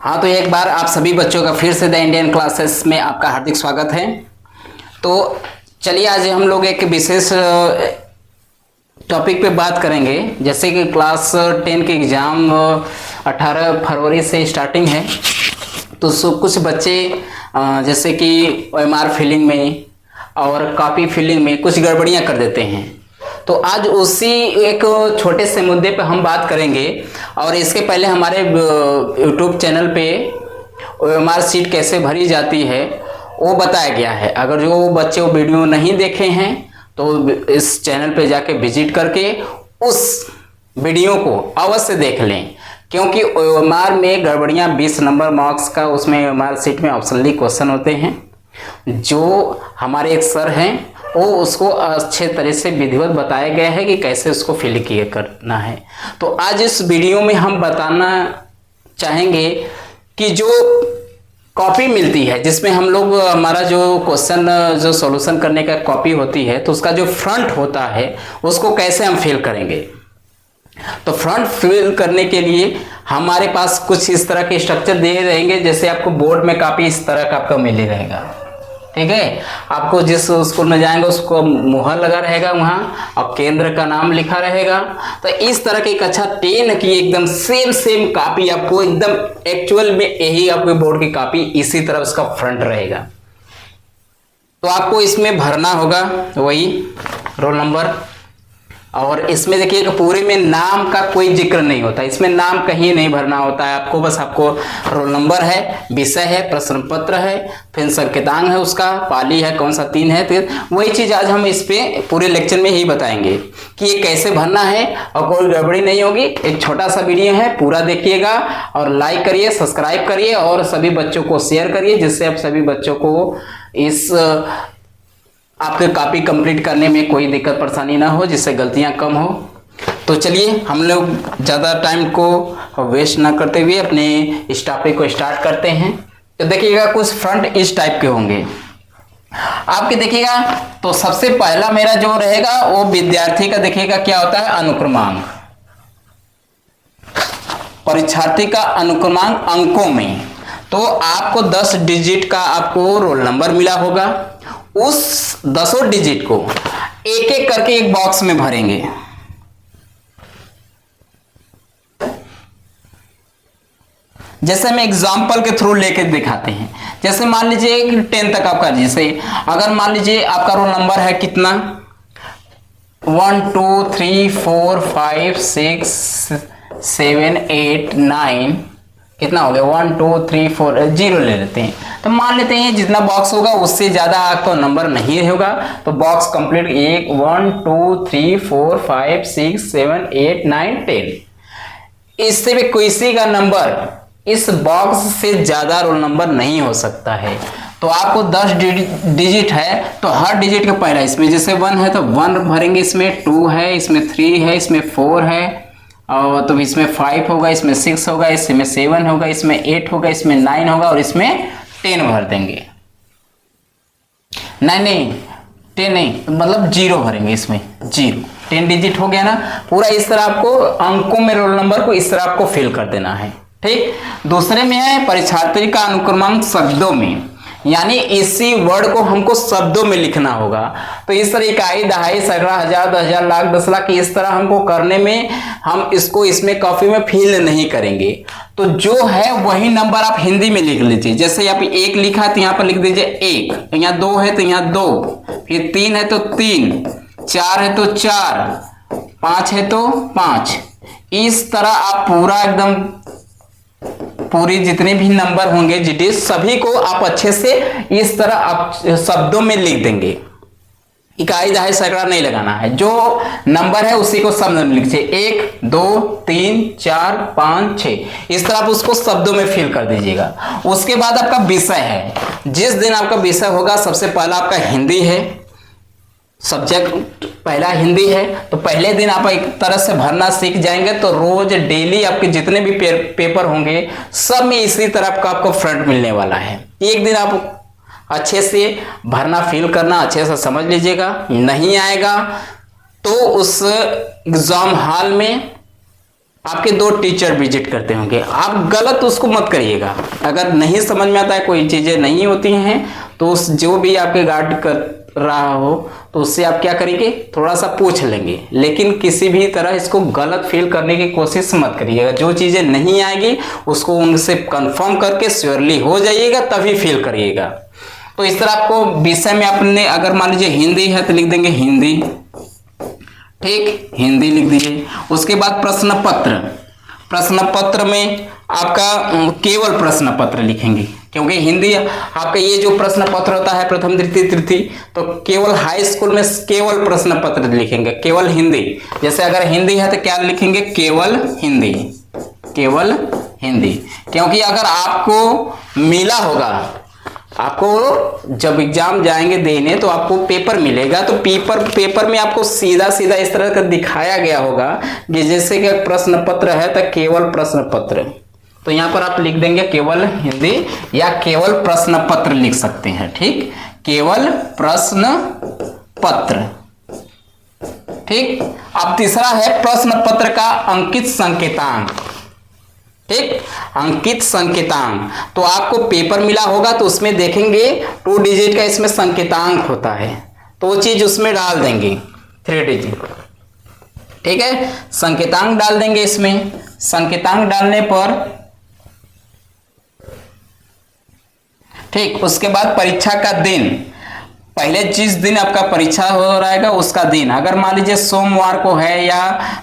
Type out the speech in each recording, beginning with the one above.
हाँ, तो एक बार आप सभी बच्चों का फिर से द इंडियन क्लासेस में आपका हार्दिक स्वागत है। तो चलिए आज हम लोग एक विशेष टॉपिक पे बात करेंगे। जैसे कि क्लास 10 के एग्ज़ाम 18 फरवरी से स्टार्टिंग है, तो कुछ बच्चे जैसे कि OMR फिलिंग में और कॉपी फिलिंग में कुछ गड़बड़ियाँ कर देते हैं। तो आज उसी एक छोटे से मुद्दे पे हम बात करेंगे। और इसके पहले हमारे YouTube चैनल पे OMR सीट कैसे भरी जाती है वो बताया गया है। अगर जो बच्चे वो वीडियो नहीं देखे हैं तो इस चैनल पे जाके विजिट करके उस वीडियो को अवश्य देख लें, क्योंकि OMR में गड़बड़ियाँ 20 नंबर मार्क्स का उसमें OMR सीट में ऑप्शनली क्वेश्चन होते हैं। जो हमारे एक सर हैं वो उसको अच्छे तरह से विधिवत बताया गया है कि कैसे उसको फिल किए करना है। तो आज इस वीडियो में हम बताना चाहेंगे कि जो कॉपी मिलती है जिसमें हम लोग हमारा जो क्वेश्चन जो सॉल्यूशन करने का कॉपी होती है, तो उसका जो फ्रंट होता है उसको कैसे हम फिल करेंगे। तो फ्रंट फिल करने के लिए हमारे पास कुछ इस तरह के स्ट्रक्चर दे रहेंगे। जैसे आपको बोर्ड में कापी इस तरह का आपका मिले रहेगा, ठीक है। आपको जिस स्कूल में जाएंगे उसको मुहर लगा रहेगा वहाँ और केंद्र का नाम लिखा रहेगा। तो इस तरह की कक्षा 10 की एकदम सेम कॉपी आपको एकदम एक्चुअल में यही आपके बोर्ड की कॉपी इसी तरह उसका फ्रंट रहेगा। तो आपको इसमें भरना होगा वही रोल नंबर। और इसमें देखिए पूरे में नाम का कोई जिक्र नहीं होता, इसमें नाम कहीं नहीं भरना होता है आपको। बस आपको रोल नंबर है, विषय है, प्रश्न पत्र है, फिर संकेतांक है, उसका पाली है, कौन सा 3 है। फिर वही चीज़ आज हम इस पे पूरे लेक्चर में ही बताएंगे कि ये कैसे भरना है और कोई गड़बड़ी नहीं होगी। एक छोटा सा वीडियो है, पूरा देखिएगा और लाइक करिए, सब्सक्राइब करिए और सभी बच्चों को शेयर करिए, जिससे आप सभी बच्चों को इस आपके कॉपी कंप्लीट करने में कोई दिक्कत परेशानी ना हो, जिससे गलतियां कम हो। तो चलिए हम लोग ज़्यादा टाइम को वेस्ट ना करते हुए अपने इस टॉपिक को स्टार्ट करते हैं। तो देखिएगा कुछ फ्रंट इस टाइप के होंगे आपके। देखिएगा तो सबसे पहला मेरा जो रहेगा वो विद्यार्थी का देखिएगा क्या होता है, अनुक्रमांक। परीक्षार्थी का अनुक्रमांक अंकों में, तो आपको 10 डिजिट का आपको रोल नंबर मिला होगा। उस 10 डिजिट को एक एक करके एक बॉक्स में भरेंगे। जैसे हम एग्जाम्पल के थ्रू लेके दिखाते हैं। जैसे मान लीजिए 10 तक आपका, जैसे अगर मान लीजिए आपका रोल नंबर है कितना 1 2 3 4 5 6 7 8 9, कितना हो गया 1 2 3 4 0 ले लेते हैं। तो मान लेते हैं जितना बॉक्स होगा उससे ज़्यादा आपको नंबर नहीं होगा, तो बॉक्स कंप्लीट 1 2 3 4 5 6 7 8 9 10। इससे भी किसी का नंबर इस बॉक्स से ज़्यादा रोल नंबर नहीं हो सकता है। तो आपको 10 डिजिट है तो हर डिजिट के पहला, इसमें जैसे 1 है तो 1 भरेंगे, इसमें 2 है, इसमें 3 है, इसमें 4 है, और तो इसमें 5 होगा, इसमें 6 होगा, इसमें 7 होगा, इसमें 8 होगा, इसमें 9 होगा और इसमें 10 भर देंगे। नहीं 10 नहीं, मतलब 0 भरेंगे, इसमें 0। 10 डिजिट हो गया ना पूरा। इस तरह आपको अंकों में रोल नंबर को इस तरह आपको फिल कर देना है, ठीक। दूसरे में है परीक्षार्थी का अनुक्रमांक शब्दों में, यानी इसी वर्ड को हमको शब्दों में लिखना होगा। तो इस तरह इकाई, दहाई, सैकड़ा, हजार, 10,000, लाख, 10 लाख, इस तरह हमको करने में हम इसको इसमें कॉपी में फिल नहीं करेंगे। तो जो है वही नंबर आप हिंदी में लिख लीजिए। जैसे यहाँ पे 1 लिखा है तो यहाँ पर लिख दीजिए 1, यहाँ 2 है तो यहाँ 2, फिर 3 है तो 3, 4 है तो 4, 5 है तो 5। इस तरह आप पूरा एकदम पूरी जितने भी नंबर होंगे डिजिट सभी को आप अच्छे से इस तरह आप शब्दों में लिख देंगे। इकाई, दहाई, सैकड़ा नहीं लगाना है, जो नंबर है उसी को शब्द में लिखिए। 1 2 3 4 5 6, इस तरह आप उसको शब्दों में फिल कर दीजिएगा। उसके बाद आपका विषय है। जिस दिन आपका विषय होगा, सबसे पहला आपका हिंदी है, सब्जेक्ट पहला हिंदी है, तो पहले दिन आप एक तरह से भरना सीख जाएंगे। तो रोज डेली आपके जितने भी पेपर होंगे सब में इसी तरह का आपको फ्रंट मिलने वाला है। एक दिन आप अच्छे से भरना फिल करना अच्छे से समझ लीजिएगा। नहीं आएगा तो उस एग्जाम हॉल में आपके 2 टीचर विजिट करते होंगे, आप गलत उसको मत करिएगा। अगर नहीं समझ में आता है, कोई चीजें नहीं होती हैं, तो उस जो भी आपके गार्ड कर रहा हो तो उससे आप क्या करेंगे, थोड़ा सा पूछ लेंगे, लेकिन किसी भी तरह इसको गलत फील करने की कोशिश मत करिएगा। जो चीजें नहीं आएगी उसको उनसे कंफर्म करके श्योरली हो जाइएगा, तभी फील करिएगा। तो इस तरह आपको विषय में आपने अगर मान लीजिए हिंदी है तो लिख देंगे हिंदी, ठीक, हिंदी लिख दीजिए। उसके बाद प्रश्न पत्र, प्रश्न पत्र में आपका केवल प्रश्न पत्र लिखेंगे, क्योंकि हिंदी आपका ये जो प्रश्न पत्र होता है प्रथम द्वितीय तृतीय, तो केवल हाई स्कूल में केवल प्रश्न पत्र लिखेंगे, केवल हिंदी। जैसे अगर हिंदी है तो क्या लिखेंगे, केवल हिंदी, केवल हिंदी। क्योंकि अगर आपको मिला होगा, आपको जब एग्जाम जाएंगे देने तो आपको पेपर मिलेगा, तो पेपर में आपको सीधा सीधा इस तरह का दिखाया गया होगा कि जैसे कि प्रश्न पत्र है तो केवल प्रश्न पत्र, तो यहां पर आप लिख देंगे केवल हिंदी या केवल प्रश्न पत्र लिख सकते हैं, ठीक, केवल प्रश्न पत्र, ठीक। अब तीसरा है प्रश्न पत्र का अंकित संकेतांक, ठीक, अंकित संकेतांक। तो आपको पेपर मिला होगा तो उसमें देखेंगे 2 डिजिट का इसमें संकेतांक होता है, तो वो चीज उसमें डाल देंगे 3 डिजिट, ठीक है, संकेतांक डाल देंगे इसमें। संकेतांक डालने पर ठीक, उसके बाद परीक्षा का दिन, पहले जिस दिन आपका परीक्षा हो रहेगा उसका दिन, अगर मान लीजिए सोमवार को है या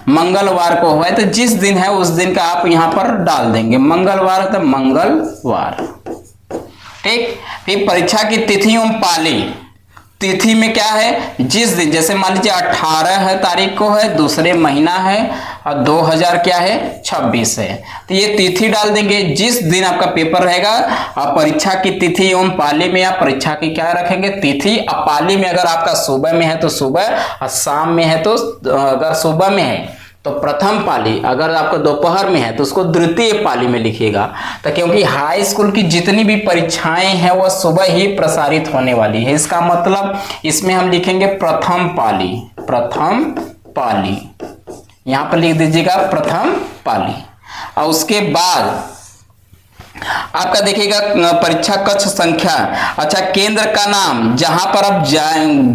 मंगलवार को है तो जिस दिन है उस दिन का आप यहां पर डाल देंगे, मंगलवार है तो मंगलवार, ठीक। फिर परीक्षा की तिथि एवं पाली, तिथि में क्या है, जिस दिन, जैसे मान लीजिए 18 है तारीख को है, दूसरे महीना है और 2000 क्या है 26 है, तो ये तिथि डाल देंगे जिस दिन आपका पेपर रहेगा। और परीक्षा की तिथि एवं पाली में आप परीक्षा की क्या रखेंगे, तिथि। और पाली में अगर आपका सुबह में है तो सुबह, और शाम में है तो अगर सुबह में है तो प्रथम पाली, अगर आपको दोपहर में है तो उसको द्वितीय पाली में लिखिएगा। तो क्योंकि हाई स्कूल की जितनी भी परीक्षाएं हैं वह सुबह ही प्रसारित होने वाली है, इसका मतलब इसमें हम लिखेंगे प्रथम पाली, प्रथम पाली, यहां पर लिख दीजिएगा प्रथम पाली। और उसके बाद आपका देखिएगा परीक्षा कक्ष संख्या, अच्छा, केंद्र का नाम, जहां पर आप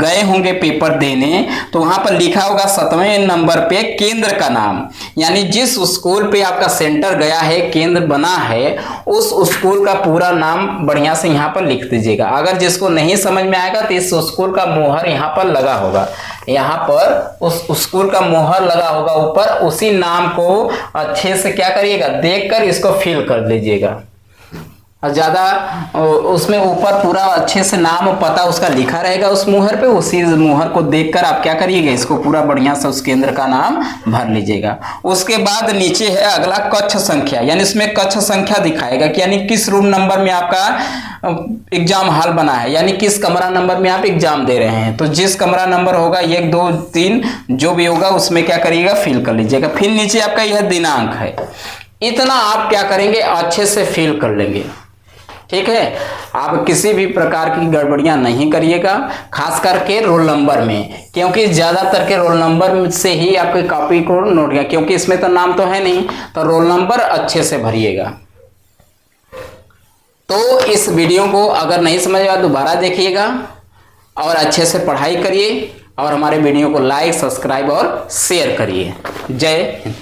गए होंगे पेपर देने तो वहां पर लिखा होगा 7वें नंबर पे केंद्र का नाम, यानी जिस स्कूल पे आपका सेंटर गया है, केंद्र बना है, उस स्कूल का पूरा नाम बढ़िया से यहां पर लिख दीजिएगा। अगर जिसको नहीं समझ में आएगा तो इस स्कूल का मोहर यहां पर लगा होगा, यहाँ पर उस स्कूल का मोहर लगा होगा ऊपर, उसी नाम को अच्छे से क्या करिएगा, देखकर इसको फिल कर लीजिएगा। और ज्यादा उसमें ऊपर पूरा अच्छे से नाम और पता उसका लिखा रहेगा उस मुहर पे, उसी मुहर को देखकर आप क्या करिएगा, इसको पूरा बढ़िया से उस केंद्र का नाम भर लीजिएगा। उसके बाद नीचे है अगला कक्ष संख्या, यानी इसमें कक्ष संख्या दिखाएगा कि यानी किस रूम नंबर में आपका एग्जाम हॉल बना है, यानी किस कमरा नंबर में आप एग्जाम दे रहे हैं। तो जिस कमरा नंबर होगा 1 2 3 जो भी होगा उसमें क्या करिएगा, फिल कर लीजिएगा। फिर नीचे आपका यह दिनांक है, इतना आप क्या करेंगे, अच्छे से फिल कर लेंगे, ठीक है। आप किसी भी प्रकार की गड़बड़ियां नहीं करिएगा, खास करके रोल नंबर में, क्योंकि ज्यादातर के रोल नंबर से ही आपके कॉपी को नोट किया, क्योंकि इसमें तो नाम तो है नहीं, तो रोल नंबर अच्छे से भरिएगा। तो इस वीडियो को अगर नहीं समझ आया दोबारा देखिएगा और अच्छे से पढ़ाई करिए, और हमारे वीडियो को लाइक, सब्सक्राइब और शेयर करिए। जय हिंद।